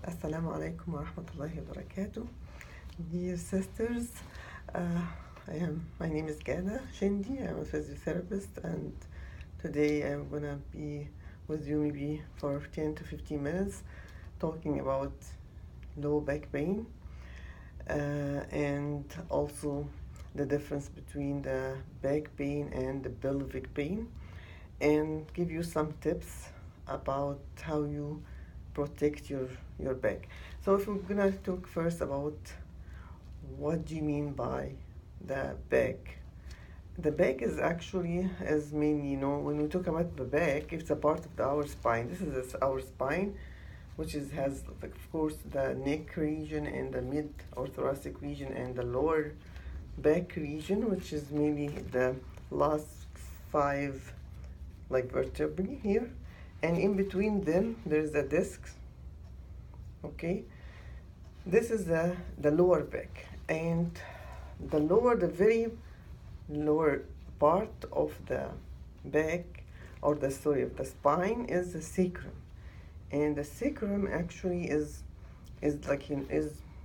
Assalamu alaikum wa rahmatullahi wa barakatuh. Dear sisters, my name is Ghada Shendy. I'm a physiotherapist, and today I'm gonna be with you maybe for 10 to 15 minutes talking about low back pain and also the difference between the back pain and the pelvic pain, and give you some tips about how you protect your back. So if we're gonna talk first about what do you mean by the back. The back is actually, as many when we talk about the back, it's a part of our spine. This is our spine, which has, of course, the neck region and the mid or thoracic region and the lower back region, which is mainly the last five vertebrae here, and in between them there's a disc. Okay, this is the lower back, and the very lower part of the back, or the spine, is the sacrum. And the sacrum actually is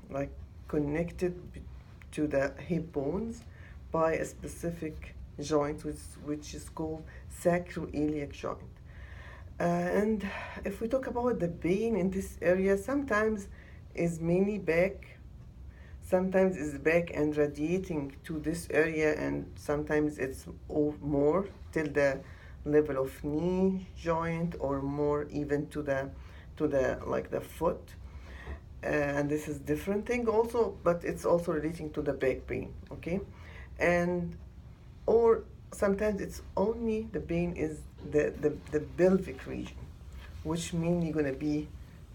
like connected to the hip bones by a specific joint, which is called sacroiliac joint. And if we talk about the pain in this area, sometimes is mainly back, sometimes is back and radiating to this area, and sometimes it's more till the level of knee joint, or more even to the the foot. And this is different thing also, but it's also relating to the back pain. Okay, and or sometimes it's only the pain is the pelvic region, which mainly going to be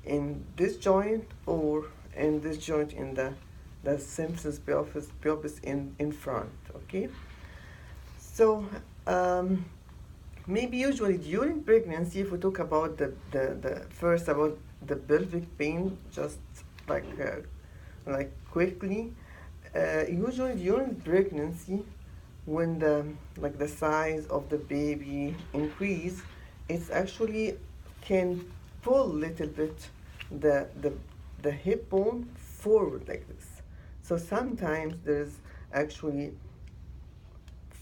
in this joint, or in this joint in the symphysis pubis in front. Okay, so maybe usually during pregnancy, if we talk about the first about the pelvic pain, just like quickly, usually during pregnancy, when the size of the baby increase, it's actually can pull little bit the hip bone forward like this. So sometimes there's actually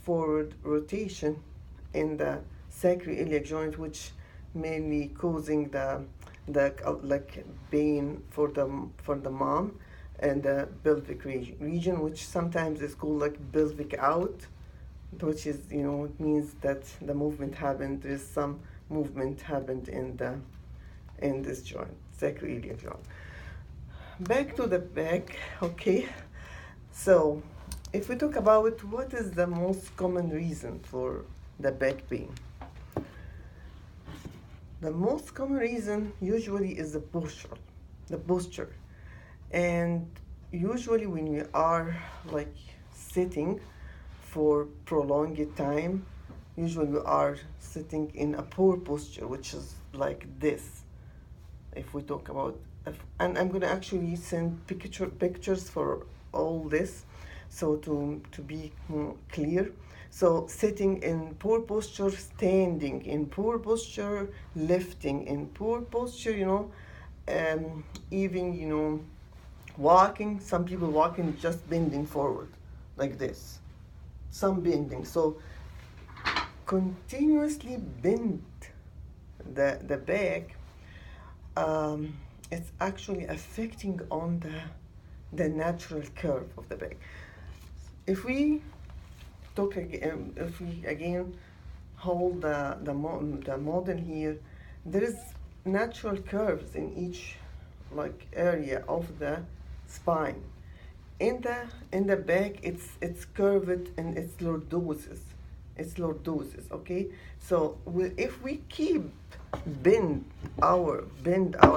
forward rotation in the sacroiliac joint, which mainly causing the pain for the mom, and the pelvic region, which sometimes is called like pelvic out, which is it means that the movement happened. There's some movement happened in this joint, sacroiliac joint. Back to the back. Okay, so if we talk about what is the most common reason for the back pain, the most common reason usually is the posture. And usually when we are sitting for prolonged time, usually we are sitting in a poor posture, which is like this. If we talk about, and I'm gonna actually send pictures for all this, so to be clear. So sitting in poor posture, standing in poor posture, lifting in poor posture, even walking. Some people walking just bending forward like this. Some bending. So continuously bend the back. It's actually affecting on the natural curve of the back. If we talk again, if we again hold the model here, there is natural curves in each area of the spine. In the back, it's curved and it's lordosis. Okay. So if we keep bend our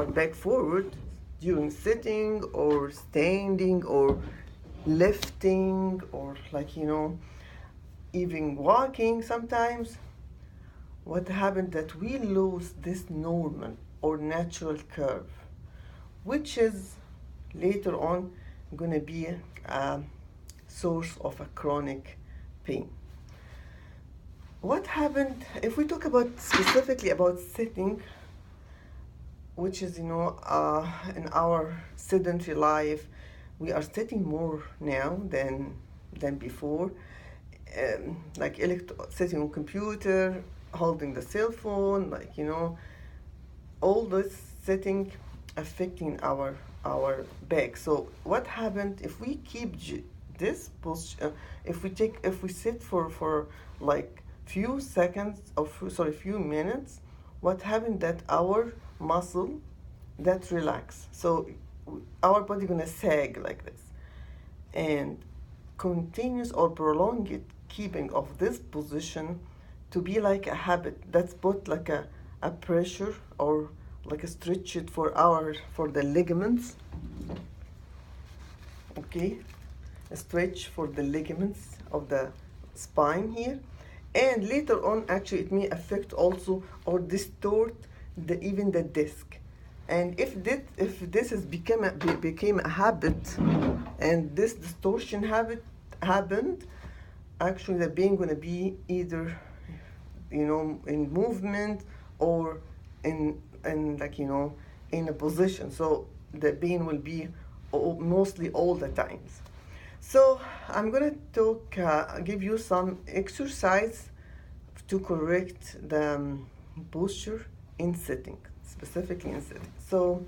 back forward during sitting or standing or lifting, or even walking, sometimes what happened that we lose this normal or natural curve, which is later on going to be a source of a chronic pain. What happened if we talk about specifically about sitting? which is, in our sedentary life, we are sitting more now than before. Like sitting on computer, holding the cell phone, all this sitting affecting our back. So what happened if we keep this posture? If we sit for like few seconds or few minutes, what happened that our muscle that relax. So our body gonna sag like this, and continuous or prolonged keeping of this position to be like a habit. That's put like a pressure or like a stretch it for the ligaments. Okay, a stretch for the ligaments of the spine here, and later on actually it may affect also or distort even the disc. And if this has became a habit, and this distortion habit happened, actually the pain gonna be either in movement or in in a position. So the pain will be mostly all the times. So I'm gonna give you some exercise to correct the posture in sitting, specifically in sitting. So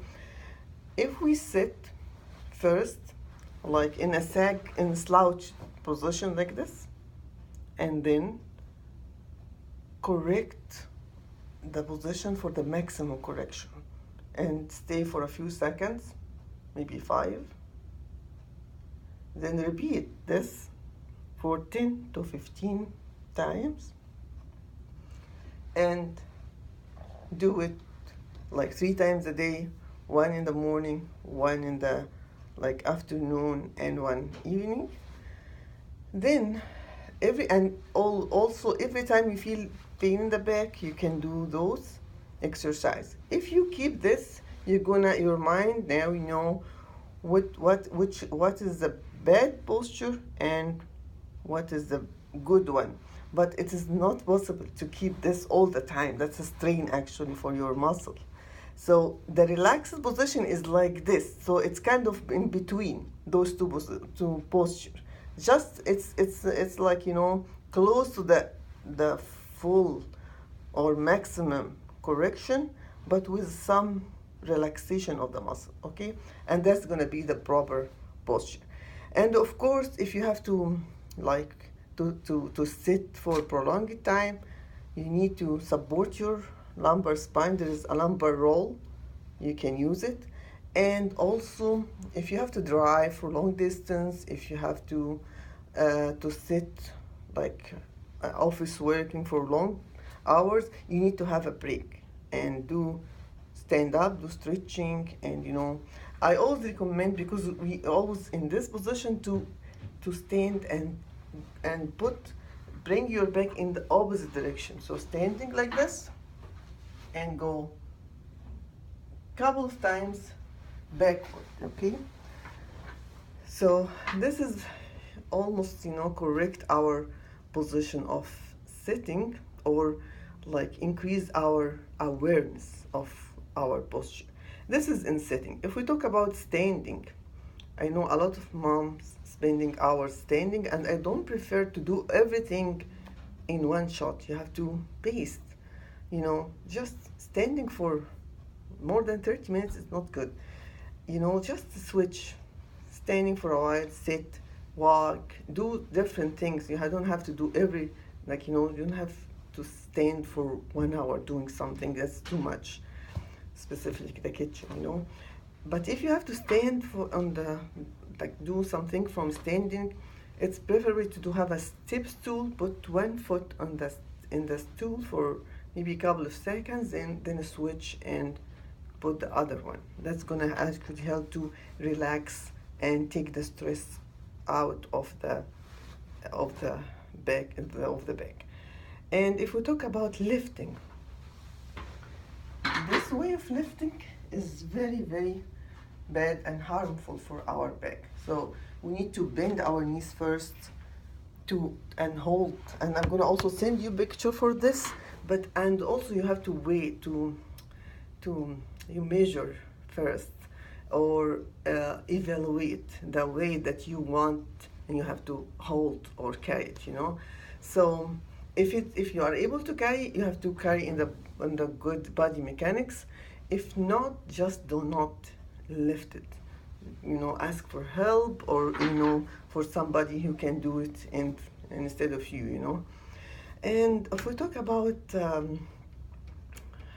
if we sit first, like in a slouch position like this, and then correct the position for the maximum correction, and stay for a few seconds, maybe 5. Then repeat this for 10 to 15 times, and do it like 3 times a day, 1 in the morning, 1 in the afternoon, and 1 evening. Then every time you feel pain in the back, you can do those exercise. If you keep this, your mind now what is the bad posture and what is the good one. But it is not possible to keep this all the time. That's a strain actually for your muscle. So the relaxed position is like this. So it's kind of in between those two postures. Just it's like close to the full or maximum correction, but with some relaxation of the muscle. Okay, and that's gonna be the proper posture. And of course, if you have to to sit for a prolonged time, you need to support your lumbar spine. There is a lumbar roll, you can use it. And also, if you have to drive for long distance, if you have to sit office working for long hours, you need to have a break and stand up, do stretching. And I always recommend, because we always in this position, to stand and bring your back in the opposite direction. So standing like this and go couple of times backward. Okay, so this is almost correct our position of sitting, or increase our awareness of our posture. This is in sitting. If we talk about standing, I know a lot of moms spending hours standing, and I don't prefer to do everything in one shot. You have to pace. Just standing for more than 30 minutes is not good. Just switch. Standing for a while, sit, walk, do different things. You don't have to do you don't have to stand for 1 hour doing something. That's too much, specifically the kitchen. But if you have to stand do something from standing, it's preferable to have a step stool. Put one foot in the stool for maybe a couple of seconds, and then switch and put the other one. That's gonna actually help to relax and take the stress out of the back. And if we talk about lifting, this way of lifting is very, very bad and harmful for our back. So we need to bend our knees first and hold. And I'm gonna also send you a picture for this. And also you have to wait to you measure first, or evaluate the weight that you want, and you have to hold or carry it, so if you are able to carry, you have to carry in the good body mechanics. If not, just do not lift it, ask for help, or for somebody who can do it instead of you. And if we talk about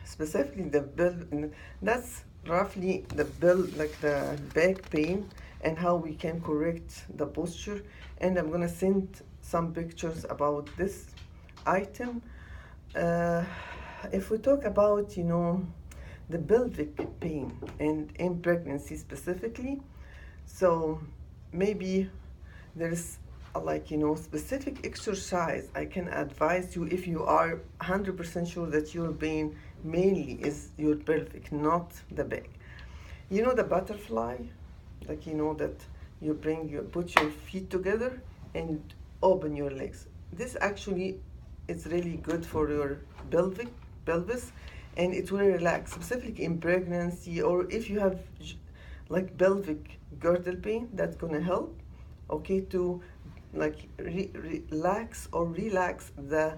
specifically the build, that's roughly the build, like the back pain, and how we can correct the posture. And I'm gonna send some pictures about this item. uh, if we talk about the pelvic pain and in pregnancy specifically, so maybe there's specific exercise I can advise you if you are 100% sure that your pain mainly is your pelvic, not the back. The butterfly, that you put your feet together and open your legs. This actually is really good for your pelvis, and it will relax, specifically in pregnancy, or if you have pelvic girdle pain. That's gonna help, okay, to relax the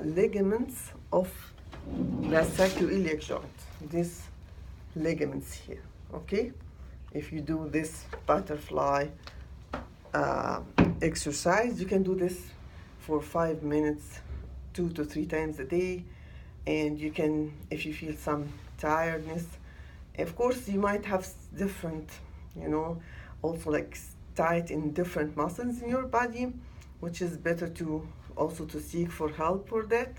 ligaments of the sacroiliac joint, these ligaments here, okay. If you do this butterfly exercise, you can do this for 5 minutes 2 to 3 times a day. And you can, if you feel some tiredness, of course you might have different, also tight in different muscles in your body, which is better to also to seek for help for that.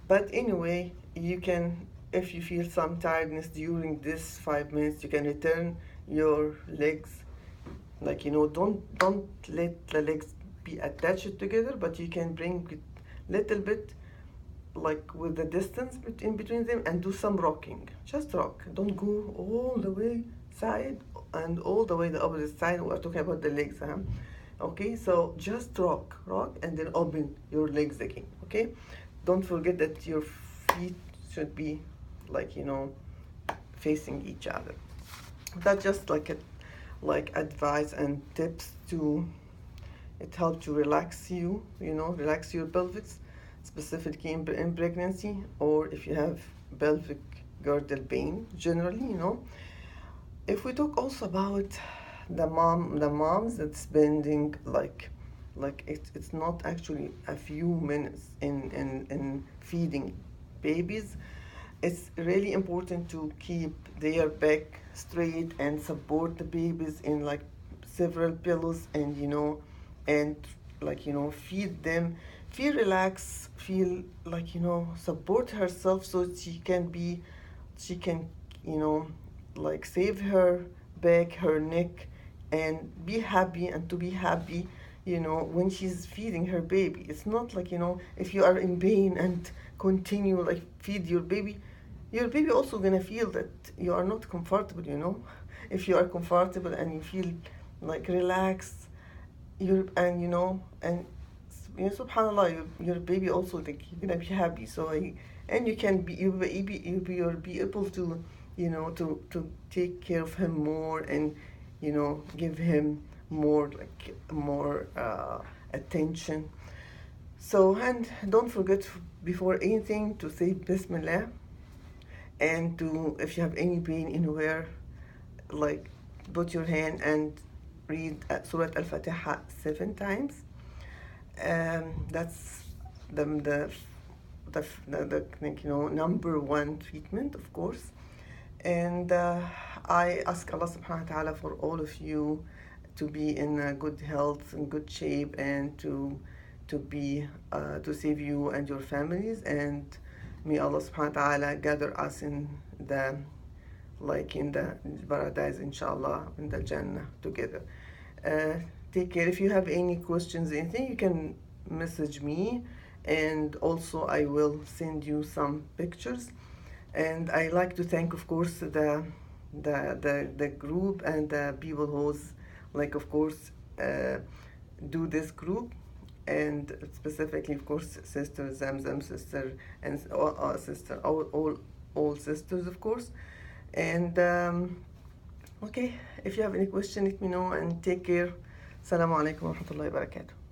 But anyway, you can, if you feel some tiredness during this 5 minutes, you can return your legs, don't let the legs be attached together, but you can bring it little bit, with the distance in between them, and do some rocking. Just rock. Don't go all the way side and all the way the opposite side. We're talking about the legs, huh? Okay, so just rock, and then open your legs again. Okay, don't forget that your feet should be facing each other. That's just advice and tips to it helps to relax relax your pelvis, specifically in pregnancy, or if you have pelvic girdle pain generally. If we talk also about the moms that's spending it's not actually a few minutes in feeding babies. It's really important to keep their back straight and support the babies in several pillows, and and feed them, feel relaxed, feel support herself, so she can save her back, her neck, and be happy, and to be happy when she's feeding her baby. It's not if you are in pain and continue feed your baby also gonna feel that you are not comfortable. If you are comfortable and you feel relaxed, subhanallah, your baby also gonna be happy. So and you'll be able to to take care of him more, and give him more attention. So, and don't forget before anything to say Bismillah, and to, if you have any pain anywhere, put your hand and read Surah Al-Fatiha 7 times. That's the number one treatment, of course. And I ask Allah subhanahu wa ta'ala for all of you to be in good health and good shape, and to be to save you and your families. And may Allah subhanahu wa ta'ala gather us in the in the paradise, inshallah, in the Jannah together. Take care. If you have any questions, anything, you can message me, and also I will send you some pictures. And I like to thank, of course, the group and the people who's of course do this group, and specifically, of course, Sister Zamzam, sister, and sister, all sisters, of course. And okay, if you have any question, let me know, and take care. Assalamu alaikum wa rahmatullahi wa barakatuh.